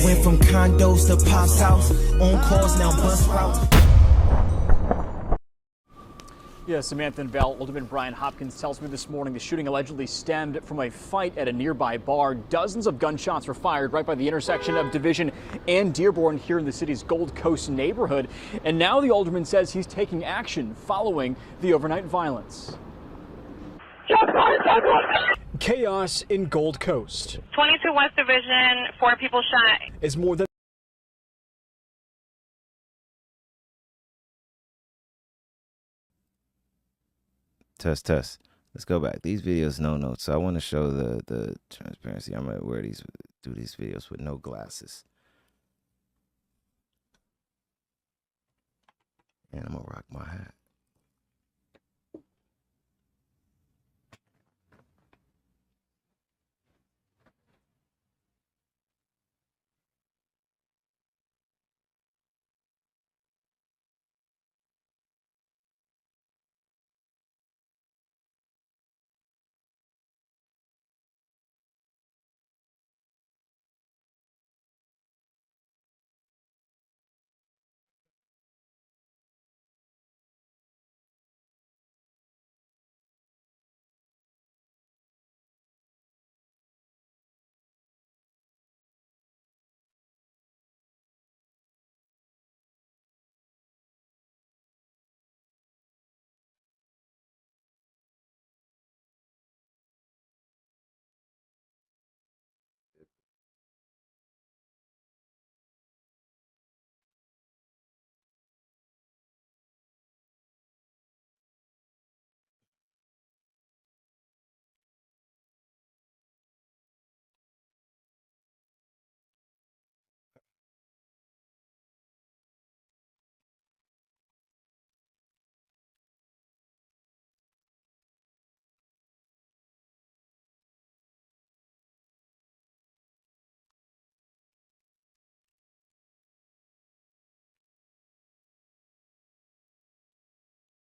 Went from condos to Pop's house. On calls, now bus routes. Yeah, Samantha and Val, Alderman Brian Hopkins tells me this morning the shooting allegedly stemmed from a fight at a nearby bar. Dozens of gunshots were fired right by the intersection of Division and Dearborn here in the city's Gold Coast neighborhood. And now the alderman says he's taking action following the overnight violence. Chaos in Gold Coast. 22 West Division, 4 people shot. As more than Test. Let's go back. These videos, no notes. So I want to show the transparency. I'm gonna do these videos with no glasses, and I'm gonna rock my hat.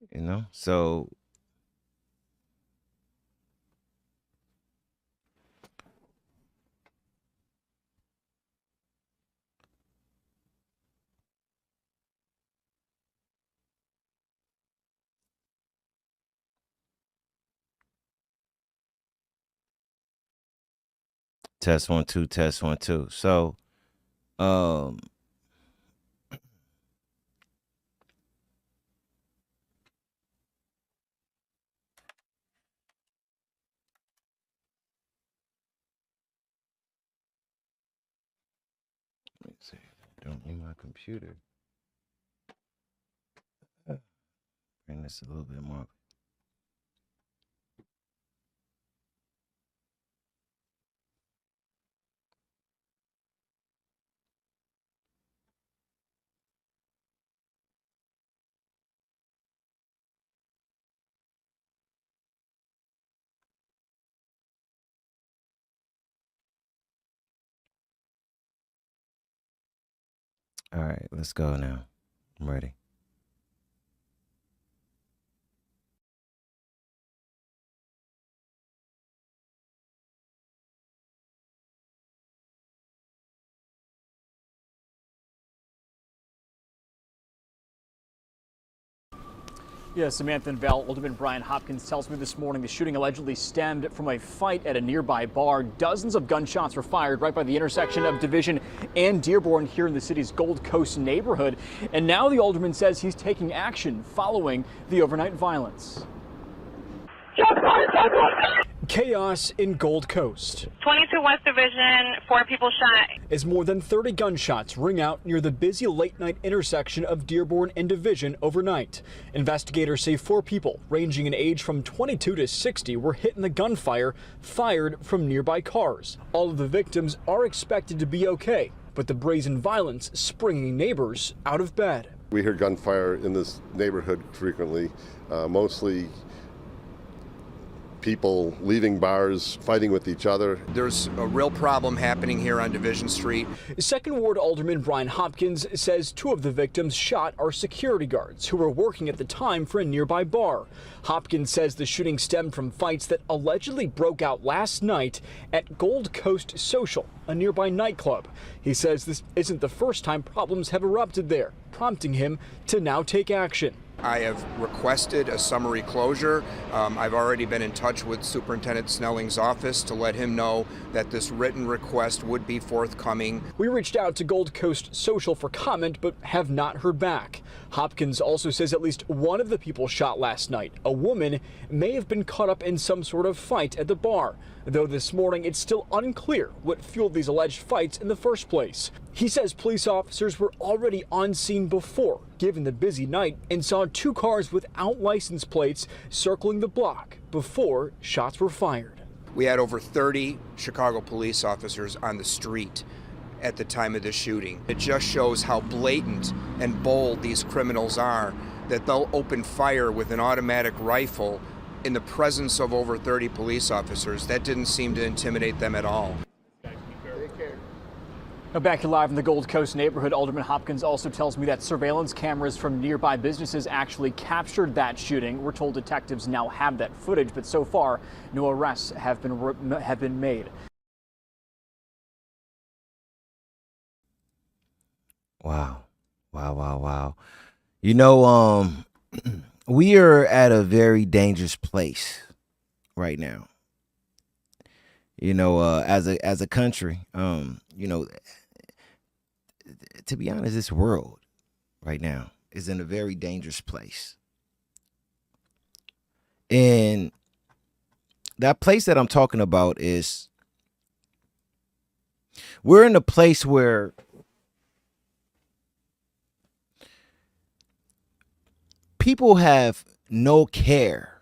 You know, so test 1 2 test 1 2. So let me see. Don't need my computer. Bring this a little bit more. All right, let's go now. I'm ready. Yeah, Samantha and Val, Alderman Brian Hopkins tells me this morning the shooting allegedly stemmed from a fight at a nearby bar. Dozens of gunshots were fired right by the intersection of Division and Dearborn here in the city's Gold Coast neighborhood. And now the alderman says he's taking action following the overnight violence. Chaos in Gold Coast. 22 West Division, 4 people shot. As more than 30 gunshots ring out near the busy late-night intersection of Dearborn and Division overnight. Investigators say 4 people, ranging in age from 22 to 60, were hit in the gunfire fired from nearby cars. All of the victims are expected to be okay, but the brazen violence springing neighbors out of bed. We hear gunfire in this neighborhood frequently, mostly people leaving bars, fighting with each other. There's a real problem happening here on Division Street. Second Ward Alderman Brian Hopkins says 2 of the victims shot are security guards who were working at the time for a nearby bar. Hopkins says the shooting stemmed from fights that allegedly broke out last night at Gold Coast Social, a nearby nightclub. He says this isn't the first time problems have erupted there, prompting him to now take action. I have requested a summary closure. I've already been in touch with Superintendent Snelling's office to let him know that this written request would be forthcoming. We reached out to Gold Coast Social for comment, but have not heard back. Hopkins also says at least one of the people shot last night, a woman, may have been caught up in some sort of fight at the bar, though this morning it's still unclear what fueled these alleged fights in the first place. He says police officers were already on scene before, given the busy night, and saw 2 cars without license plates circling the block before shots were fired. We had over 30 Chicago police officers on the street at the time of the shooting. It just shows how blatant and bold these criminals are, that they'll open fire with an automatic rifle in the presence of over 30 police officers. That didn't seem to intimidate them at all. Now back live in the Gold Coast neighborhood, Alderman Hopkins also tells me that surveillance cameras from nearby businesses actually captured that shooting. We're told detectives now have that footage, but so far no arrests have been made. Wow. Wow. You know, we are at a very dangerous place right now. You know, as a country, you know, to be honest, this world right now is in a very dangerous place. And that place that I'm talking about is, we're in a place where people have no care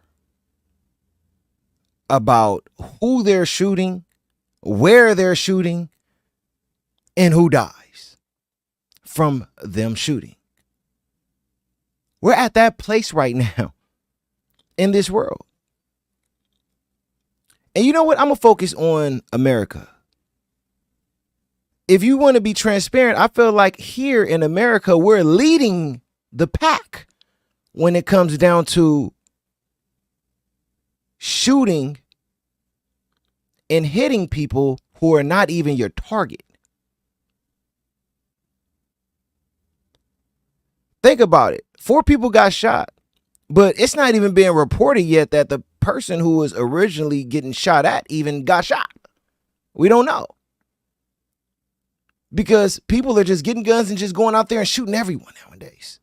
about who they're shooting, where they're shooting, and who dies from them shooting. We're at that place right now in this world. And you know what? I'm going to focus on America. If you want to be transparent, I feel like here in America, we're leading the pack when it comes down to shooting and hitting people who are not even your target. Think about it. 4 people got shot, but it's not even being reported yet that the person who was originally getting shot at even got shot. We don't know. Because people are just getting guns and just going out there and shooting everyone nowadays.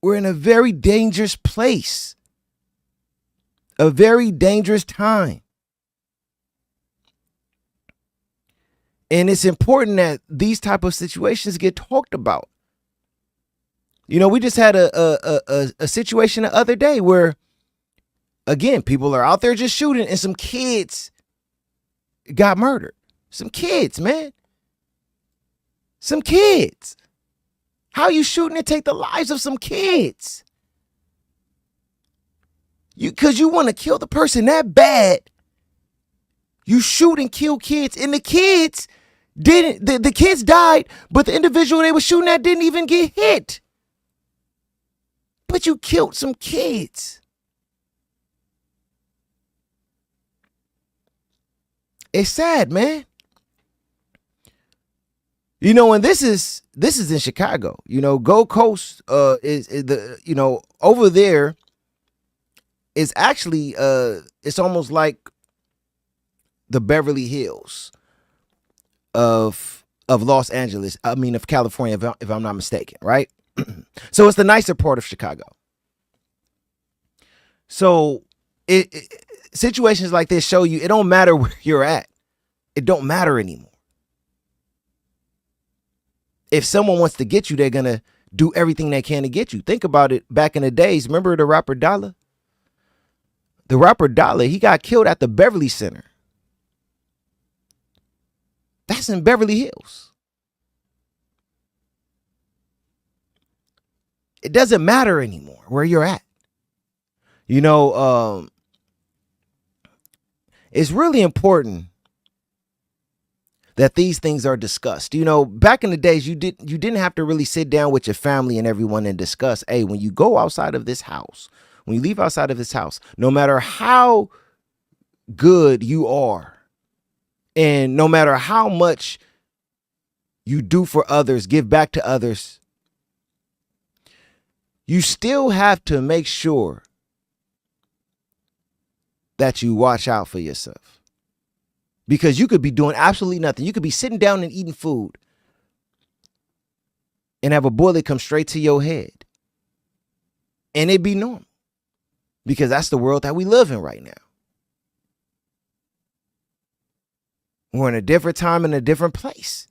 We're in a very dangerous place. A very dangerous time. And it's important that these type of situations get talked about. You know, we just had a situation the other day where, again, people are out there just shooting and some kids got murdered. Some kids, man. Some kids. How are you shooting to take the lives of some kids? Because you want to kill the person that bad. You shoot and kill kids, and the kids didn't. The kids died, but the individual they were shooting at didn't even get hit. But you killed some kids. It's sad, man. You know, and this is in Chicago. You know, Gold Coast is the, you know, over there is actually it's almost like the Beverly Hills of Los Angeles. I mean, of California, if I'm not mistaken, right? So it's the nicer part of Chicago. So situations like this show you it don't matter where you're at. It don't matter anymore. If someone wants to get you, they're going to do everything they can to get you. Think about it back in the days. Remember the rapper Dollar? The rapper Dollar, he got killed at the Beverly Center. That's in Beverly Hills. It doesn't matter anymore where you're at. You know, it's really important that these things are discussed. You know, back in the days, you didn't have to really sit down with your family and everyone and discuss, hey, when you go outside of this house, when you leave outside of this house, no matter how good you are, and no matter how much you do for others, give back to others, you still have to make sure that you watch out for yourself. Because you could be doing absolutely nothing. You could be sitting down and eating food and have a bullet come straight to your head. And it'd be normal. Because that's the world that we live in right now. We're in a different time and a different place.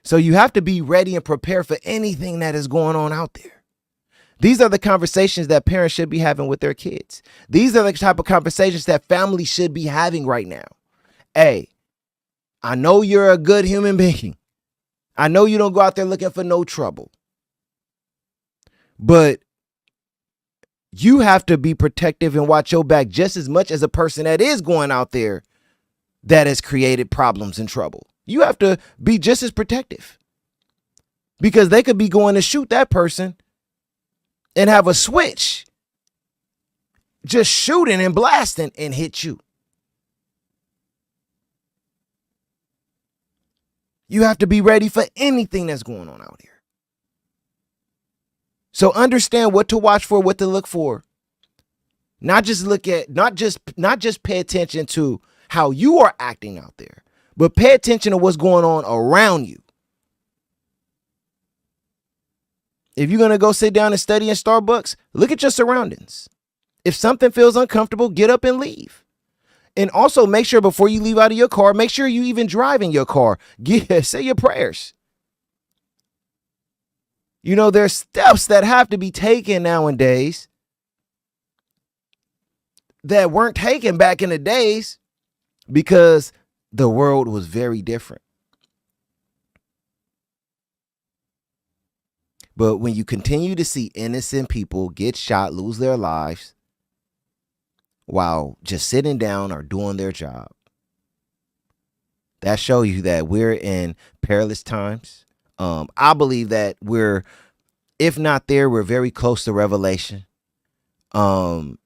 So you have to be ready and prepared for anything that is going on out there. These are the conversations that parents should be having with their kids. These are the type of conversations that families should be having right now. Hey, I know you're a good human being. I know you don't go out there looking for no trouble. But you have to be protective and watch your back just as much as a person that is going out there that has created problems and trouble. You have to be just as protective. Because they could be going to shoot that person and have a switch, just shooting and blasting and hit you. You have to be ready for anything that's going on out here. So understand what to watch for, what to look for. Not just pay attention to how you are acting out there, but pay attention to what's going on around you. If you're going to go sit down and study in Starbucks, look at your surroundings. If something feels uncomfortable, get up and leave. And also make sure before you leave out of your car, make sure you even drive in your car. Say your prayers. You know, there's steps that have to be taken nowadays that weren't taken back in the days because the world was very different. But when you continue to see innocent people get shot, lose their lives while just sitting down or doing their job, that shows you that we're in perilous times. I believe that we're, if not there, we're very close to revelation. And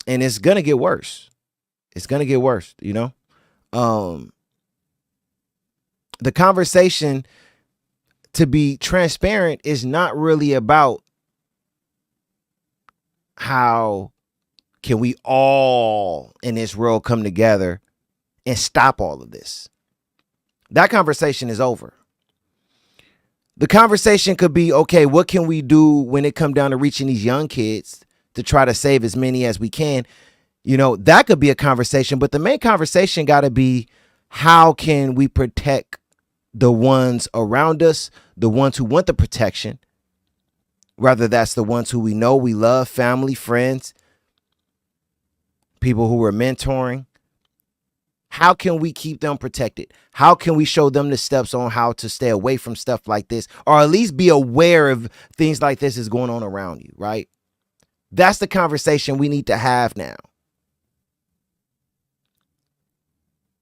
it's going to get worse. It's going to get worse, you know? The conversation, to be transparent, is not really about how can we all in this world come together and stop all of this. That conversation is over. The conversation could be, okay, what can we do when it comes down to reaching these young kids to try to save as many as we can? You know, that could be a conversation, but the main conversation got to be, how can we protect the ones around us, the ones who want the protection, whether that's the ones who we know, we love, family, friends, people who we're mentoring. How can we keep them protected? How can we show them the steps on how to stay away from stuff like this, or at least be aware of things like this is going on around you, right? That's the conversation we need to have now.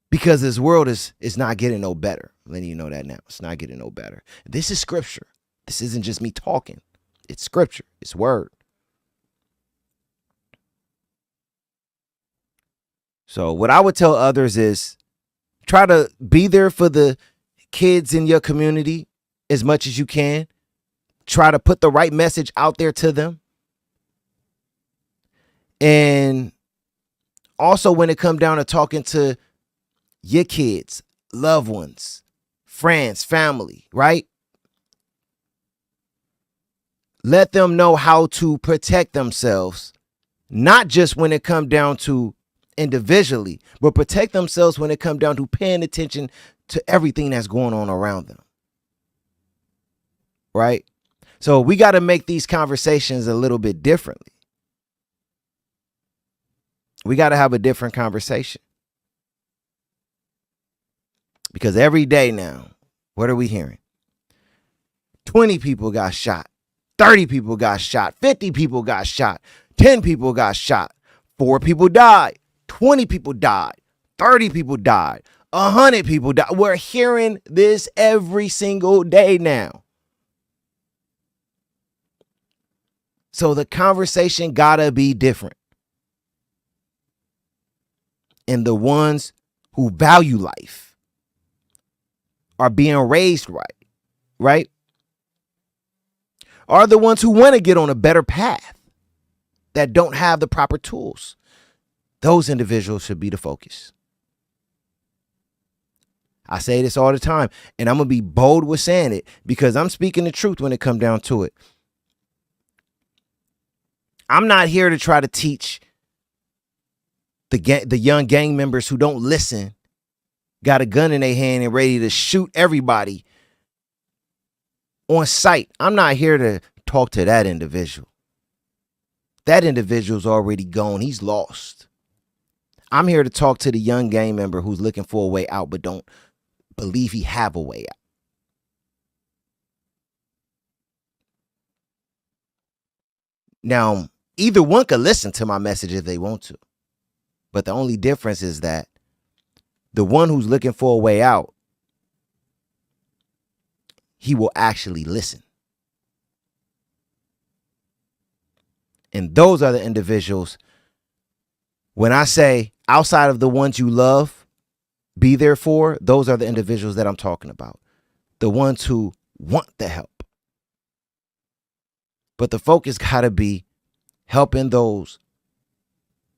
Because this world is not getting no better. I'm letting you know that now. It's not getting no better. This is scripture. This isn't just me talking. It's scripture. It's word. So what I would tell others is try to be there for the kids in your community as much as you can. Try to put the right message out there to them. And also when it comes down to talking to your kids, loved ones, friends, family, right? Let them know how to protect themselves, not just when it comes down to individually, but protect themselves when it comes down to paying attention to everything that's going on around them. Right? So we got to make these conversations a little bit differently. We got to have a different conversation. Because every day now, what are we hearing? 20 people got shot 30 people got shot. 50 people got shot. 10 people got shot. 4 people died. 20 people died. 30 people died. 100 people died. We're hearing this every single day now. So the conversation gotta be different. And the ones who value life are being raised right? Are the ones who want to get on a better path that don't have the proper tools. Those individuals should be the focus. I say this all the time, and I'm going to be bold with saying it because I'm speaking the truth when it comes down to it. I'm not here to try to teach the young gang members who don't listen, got a gun in their hand and ready to shoot everybody on sight. I'm not here to talk to that individual. That individual's already gone. He's lost. I'm here to talk to the young gang member who's looking for a way out but don't believe he have a way out. Now, either one could listen to my message if they want to. But the only difference is that the one who's looking for a way out, he will actually listen. And those are the individuals, when I say outside of the ones you love, be there for, those are the individuals that I'm talking about. The ones who want the help. But the focus got to be helping those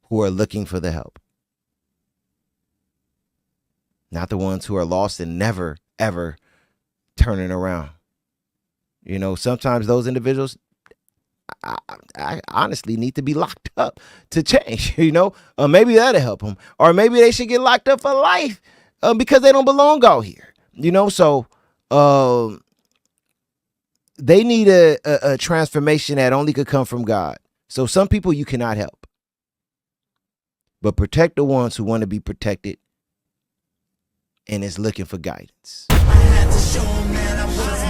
who are looking for the help. Not the ones who are lost and never, ever turning around. You know, sometimes those individuals, I honestly need to be locked up to change, you know. Maybe that'll help them. Or maybe they should get locked up for life because they don't belong out here, you know. So they need a transformation that only could come from God. So some people you cannot help. But protect the ones who want to be protected and is looking for guidance. I had to show 'em that I was